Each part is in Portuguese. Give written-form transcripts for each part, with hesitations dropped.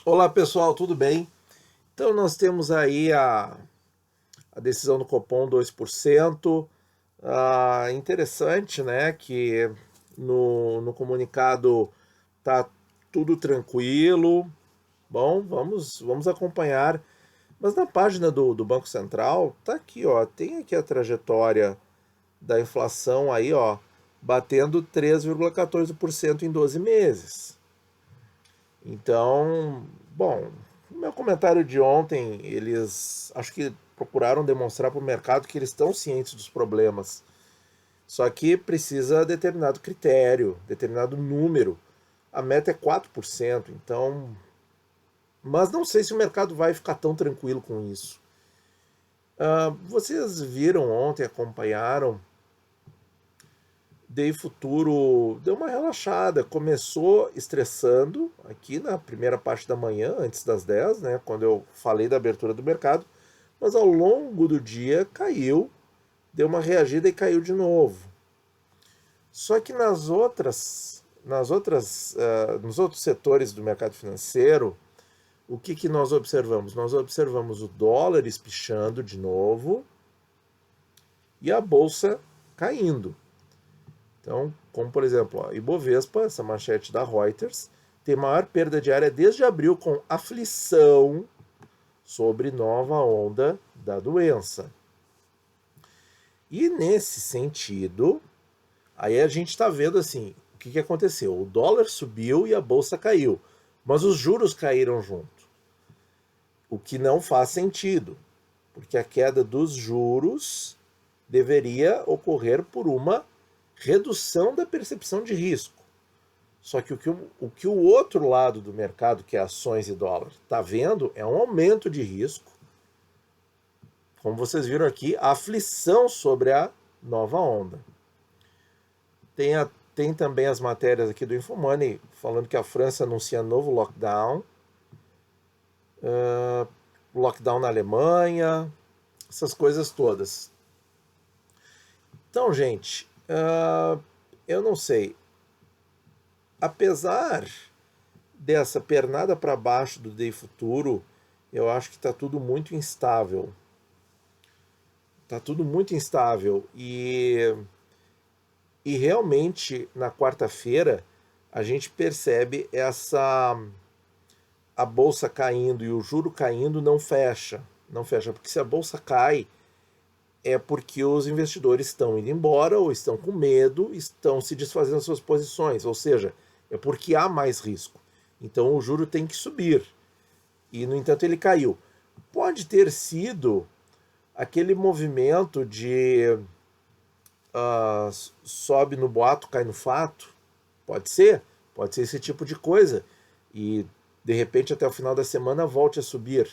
Olá pessoal, tudo bem? Então nós temos aí a decisão do Copom 2%. Interessante, né, que no comunicado tá tudo tranquilo. Bom, vamos acompanhar. Mas na página do Banco Central tá aqui, ó, tem aqui a trajetória da inflação aí, ó, batendo 3,14% em 12 meses. Então, bom, no meu comentário de ontem, eles acho que procuraram demonstrar para o mercado que eles estão cientes dos problemas. Só que precisa determinado critério, determinado número. A meta é 4%, então. Mas não sei se o mercado vai ficar tão tranquilo com isso. Vocês viram ontem, acompanharam, Day Futuro deu uma relaxada, começou estressando aqui na primeira parte da manhã, antes das 10, né, quando eu falei da abertura do mercado, mas ao longo do dia caiu, deu uma reagida e caiu de novo. Só que nos outros setores do mercado financeiro, o que nós observamos? Nós observamos o dólar espichando de novo e a bolsa caindo. Então, como por exemplo, a Ibovespa, essa manchete da Reuters, tem maior perda diária desde abril com aflição sobre nova onda da doença. E nesse sentido, aí a gente está vendo assim, o que aconteceu? O dólar subiu e a bolsa caiu, mas os juros caíram junto, o que não faz sentido, porque a queda dos juros deveria ocorrer por uma redução da percepção de risco. Só que o que o outro lado do mercado, que é ações e dólar, está vendo é um aumento de risco. Como vocês viram aqui, a aflição sobre a nova onda. Tem também as matérias aqui do Infomoney falando que a França anuncia novo lockdown, lockdown na Alemanha, essas coisas todas. Então, gente, eu não sei. Apesar dessa pernada para baixo do Day Futuro, eu acho que está tudo muito instável. Está tudo muito instável. E realmente, na quarta-feira, a gente percebe a bolsa caindo e o juro caindo não fecha. Não fecha, porque se a bolsa cai, é porque os investidores estão indo embora ou estão com medo, estão se desfazendo das suas posições, ou seja, é porque há mais risco. Então o juro tem que subir. E, no entanto, ele caiu. Pode ter sido aquele movimento de sobe no boato, cai no fato. Pode ser esse tipo de coisa. E, de repente, até o final da semana volte a subir.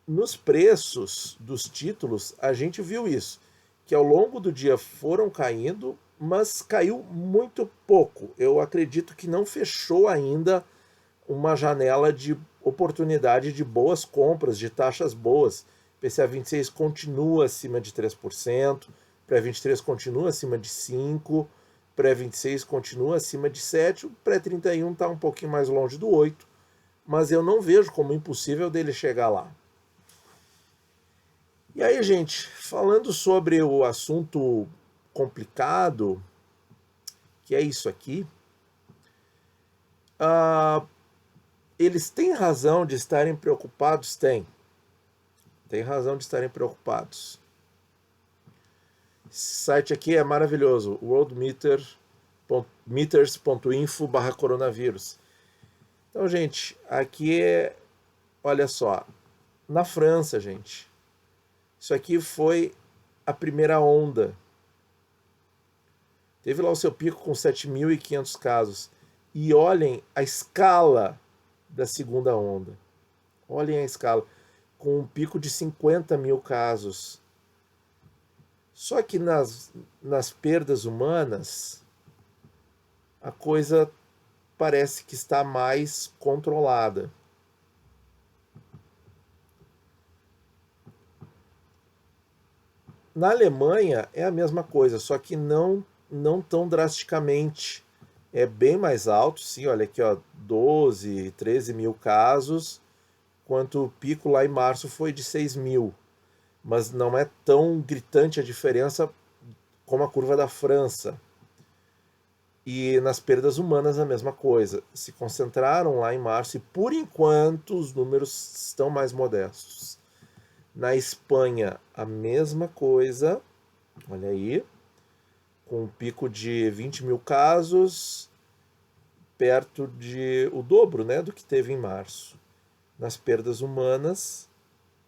Nos preços dos títulos, a gente viu isso, que ao longo do dia foram caindo, mas caiu muito pouco. Eu acredito que não fechou ainda uma janela de oportunidade de boas compras, de taxas boas. PCA 26 continua acima de 3%, pré-23 continua acima de 5%, pré-26 continua acima de 7%, o pré-31 está um pouquinho mais longe do 8%, mas eu não vejo como impossível dele chegar lá. E aí, gente, falando sobre o assunto complicado, que é isso aqui, eles têm razão de estarem preocupados? Tem razão de estarem preocupados. Esse site aqui é maravilhoso, worldmeters.info/coronavírus. Então, gente, aqui olha só, na França, gente, isso aqui foi a primeira onda. Teve lá o seu pico com 7.500 casos. E olhem a escala da segunda onda. Olhem a escala. Com um pico de 50 mil casos. Só que nas perdas humanas, a coisa parece que está mais controlada. Na Alemanha é a mesma coisa, só que não tão drasticamente. É bem mais alto, sim, olha aqui, ó, 12, 13 mil casos, quanto o pico lá em março foi de 6 mil. Mas não é tão gritante a diferença como a curva da França. E nas perdas humanas a mesma coisa. Se concentraram lá em março e por enquanto os números estão mais modestos. Na Espanha a mesma coisa, olha aí, com um pico de 20 mil casos, perto de o dobro, né, do que teve em março. Nas perdas humanas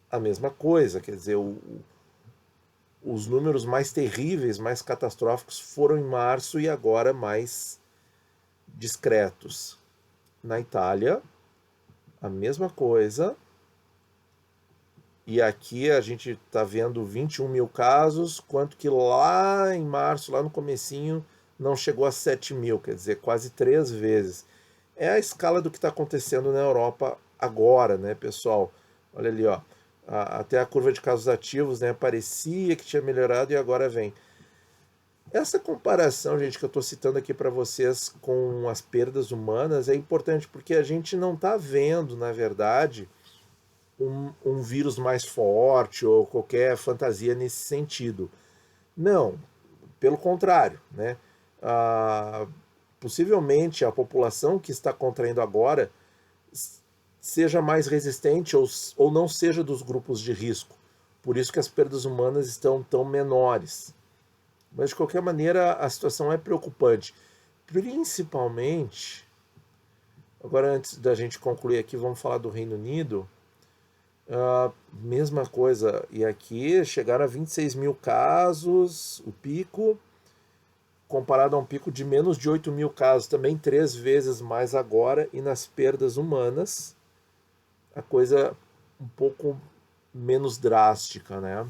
a mesma coisa, quer dizer, os números mais terríveis, mais catastróficos foram em março e agora mais discretos. Na Itália, a mesma coisa. E aqui a gente está vendo 21 mil casos, quanto que lá em março, lá no comecinho, não chegou a 7 mil, quer dizer, quase 3 vezes. É a escala do que está acontecendo na Europa agora, né, pessoal? Olha ali, ó. Até a curva de casos ativos, né, parecia que tinha melhorado e agora vem. Essa comparação, gente, que eu estou citando aqui para vocês com as perdas humanas é importante porque a gente não está vendo, na verdade, um vírus mais forte ou qualquer fantasia nesse sentido. Não, pelo contrário, né? Possivelmente a população que está contraindo agora seja mais resistente ou não seja dos grupos de risco. Por isso que as perdas humanas estão tão menores. Mas, de qualquer maneira, a situação é preocupante. Principalmente, agora antes da gente concluir aqui, vamos falar do Reino Unido. Mesma coisa, e aqui chegaram a 26 mil casos, o pico, comparado a um pico de menos de 8 mil casos, também 3 vezes mais agora, e nas perdas humanas, a coisa um pouco menos drástica, né?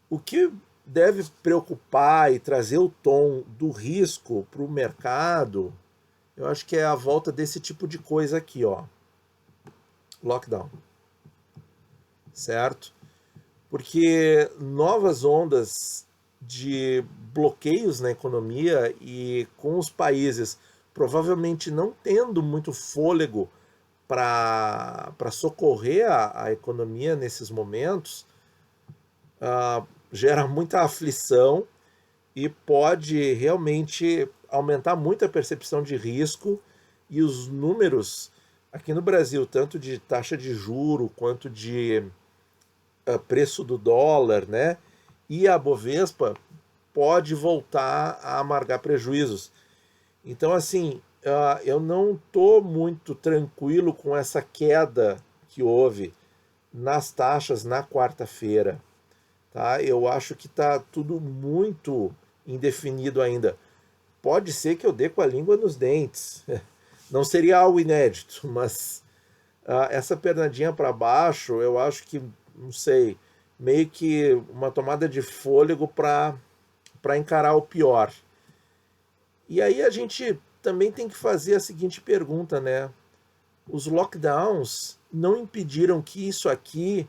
O que deve preocupar e trazer o tom do risco para o mercado, eu acho que é a volta desse tipo de coisa aqui, ó. Lockdown. Certo? Porque novas ondas de bloqueios na economia e com os países provavelmente não tendo muito fôlego para socorrer a economia nesses momentos, gera muita aflição e pode realmente aumentar muito a percepção de risco e os números aqui no Brasil, tanto de taxa de juro quanto de preço do dólar, né? E a Bovespa pode voltar a amargar prejuízos. Então, assim, eu não estou muito tranquilo com essa queda que houve nas taxas na quarta-feira. Tá? Eu acho que está tudo muito indefinido ainda. Pode ser que eu dê com a língua nos dentes. Não seria algo inédito, mas essa pernadinha para baixo, eu acho que, não sei, meio que uma tomada de fôlego para encarar o pior. E aí a gente também tem que fazer a seguinte pergunta, né? Os lockdowns não impediram que isso aqui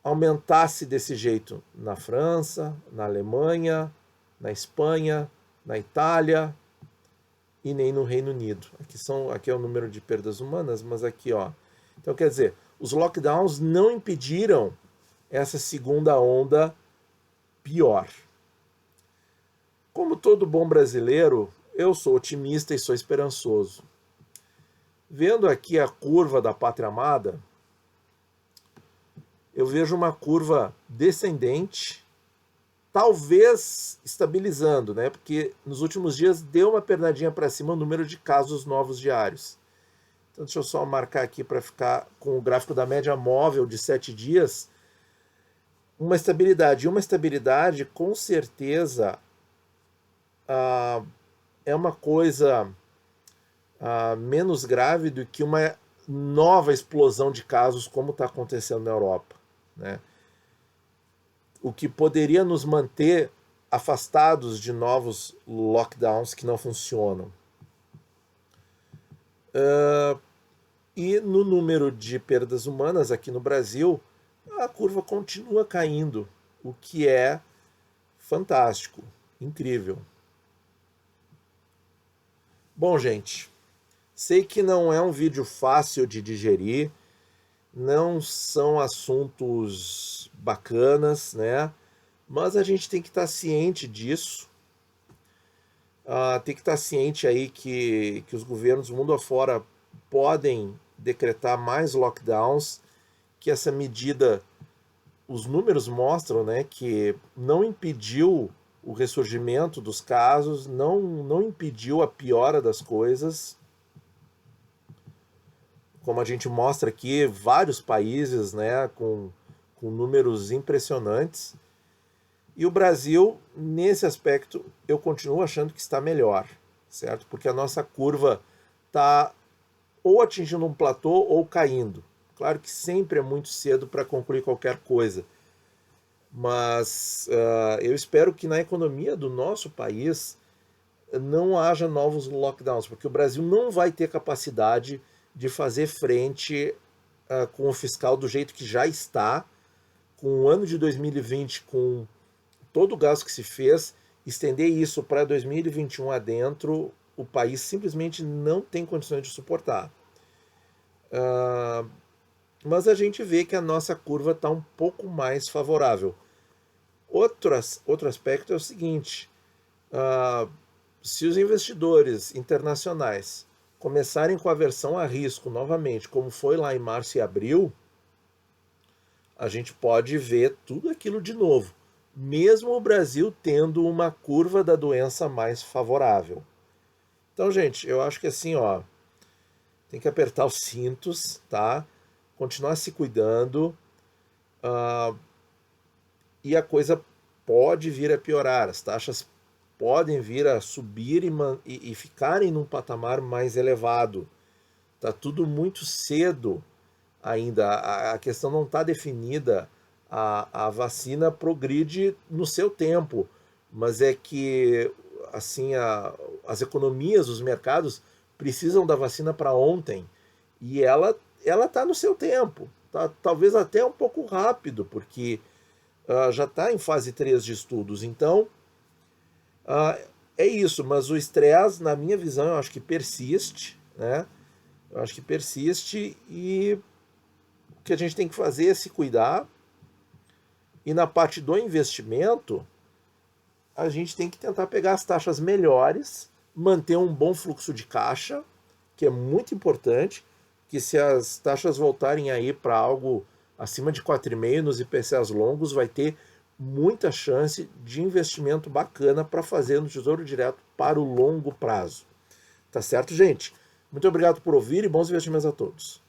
aumentasse desse jeito na França, na Alemanha, na Espanha, na Itália e nem no Reino Unido. Aqui é o número de perdas humanas, mas aqui, ó. Então, quer dizer, os lockdowns não impediram essa segunda onda pior. Como todo bom brasileiro, eu sou otimista e sou esperançoso. Vendo aqui a curva da Pátria Amada, eu vejo uma curva descendente, talvez estabilizando, né? Porque nos últimos dias deu uma pernadinha para cima o número de casos novos diários. Então deixa eu só marcar aqui para ficar com o gráfico da média móvel de 7 dias. Uma estabilidade. E uma estabilidade, com certeza, é uma coisa menos grave do que uma nova explosão de casos como está acontecendo na Europa, né? O que poderia nos manter afastados de novos lockdowns que não funcionam. E no número de perdas humanas aqui no Brasil, a curva continua caindo, o que é fantástico, incrível. Bom, gente, Sei que não é um vídeo fácil de digerir, não são assuntos bacanas, né? Mas a gente tem que estar ciente disso. Tem que estar ciente aí que os governos do mundo afora podem decretar mais lockdowns, que essa medida, os números mostram, né, que não impediu o ressurgimento dos casos, não impediu a piora das coisas. Como a gente mostra aqui, vários países, né, com números impressionantes. E o Brasil, nesse aspecto, eu continuo achando que está melhor, certo? Porque a nossa curva está ou atingindo um platô ou caindo. Claro que sempre é muito cedo para concluir qualquer coisa, mas eu espero que na economia do nosso país não haja novos lockdowns, porque o Brasil não vai ter capacidade de fazer frente com o fiscal do jeito que já está, com o ano de 2020, com todo o gasto que se fez, estender isso para 2021 adentro, o país simplesmente não tem condições de suportar. Mas a gente vê que a nossa curva está um pouco mais favorável. Outro aspecto é o seguinte: se os investidores internacionais começarem com a aversão a risco novamente, como foi lá em março e abril, a gente pode ver tudo aquilo de novo, mesmo o Brasil tendo uma curva da doença mais favorável. Então, gente, eu acho que assim, ó, tem que apertar os cintos, tá? Continuar se cuidando, e a coisa pode vir a piorar, as taxas podem vir a subir e ficarem num patamar mais elevado. Tá tudo muito cedo ainda, a questão não está definida, a vacina progride no seu tempo, mas é que assim as economias, os mercados precisam da vacina para ontem e ela está no seu tempo, tá, talvez até um pouco rápido, porque já está em fase 3 de estudos, então é isso, mas o estresse, na minha visão, eu acho que persiste, né? Eu acho que persiste e o que a gente tem que fazer é se cuidar. E na parte do investimento, a gente tem que tentar pegar as taxas melhores, manter um bom fluxo de caixa, que é muito importante, que se as taxas voltarem aí para algo acima de 4,5 nos IPCAs longos, vai ter muita chance de investimento bacana para fazer no Tesouro Direto para o longo prazo. Tá certo, gente? Muito obrigado por ouvir e bons investimentos a todos.